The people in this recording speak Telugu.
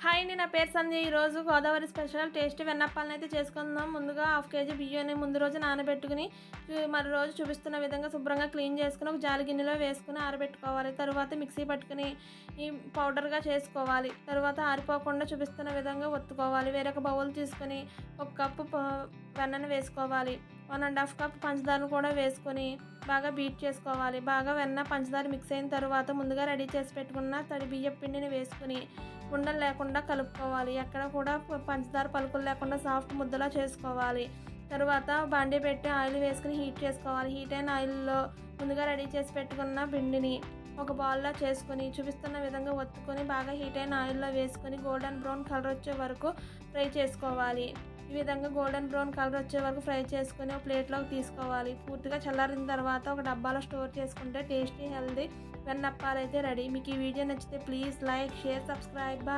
హాయ్ అండి, నా పేరు సంధ్య. ఈరోజు గోదావరి స్పెషల్ టేస్టీ వెన్నప్పాలను అయితే చేసుకుందాం. ముందుగా 1/2 కేజీ బియ్యాన్ని ముందు రోజు నానబెట్టుకుని మరి రోజు చూపిస్తున్న విధంగా శుభ్రంగా క్లీన్ చేసుకుని ఒక జాలి గిన్నెలో వేసుకుని ఆరబెట్టుకోవాలి. తర్వాత మిక్సీ పట్టుకుని ఈ పౌడర్గా చేసుకోవాలి. తర్వాత ఆరిపోకుండా చూపిస్తున్న విధంగా ఒత్తుకోవాలి. వేరొక బౌల్ తీసుకొని 1 కప్పు వెన్నను వేసుకోవాలి. 1½ కప్ పంచదారను కూడా వేసుకొని బాగా బీట్ చేసుకోవాలి. బాగా వెన్న పంచదార మిక్స్ అయిన తర్వాత ముందుగా రెడీ చేసి పెట్టుకున్న తడి బియ్యం పిండిని వేసుకుని ఉండలు లేకుండా కలుపుకోవాలి. ఎక్కడ కూడా పంచదార పలుకులు లేకుండా సాఫ్ట్ ముద్దలా చేసుకోవాలి. తర్వాత బాండీ పెట్టి ఆయిల్ వేసుకుని హీట్ చేసుకోవాలి. హీట్ అయిన ఆయిల్లో ముందుగా రెడీ చేసి పెట్టుకున్న పిండిని ఒక బౌల్లో చేసుకొని చూపిస్తున్న విధంగా ఒత్తుకొని బాగా హీట్ అయిన ఆయిల్లో వేసుకొని గోల్డెన్ బ్రౌన్ కలర్ వచ్చే వరకు ఫ్రై చేసుకోవాలి. ఈ విధంగా గోల్డెన్ బ్రౌన్ కలర్ వచ్చే వరకు ఫ్రై చేసుకొని ఒక ప్లేట్లోకి తీసుకోవాలి. పూర్తిగా చల్లారిన తర్వాత ఒక డబ్బాలో స్టోర్ చేసుకుంటే టేస్టీ హెల్దీ వెన్నప్పాలు అయితే రెడీ. మీకు ఈ వీడియో నచ్చితే ప్లీజ్ లైక్, షేర్, సబ్స్క్రైబ్.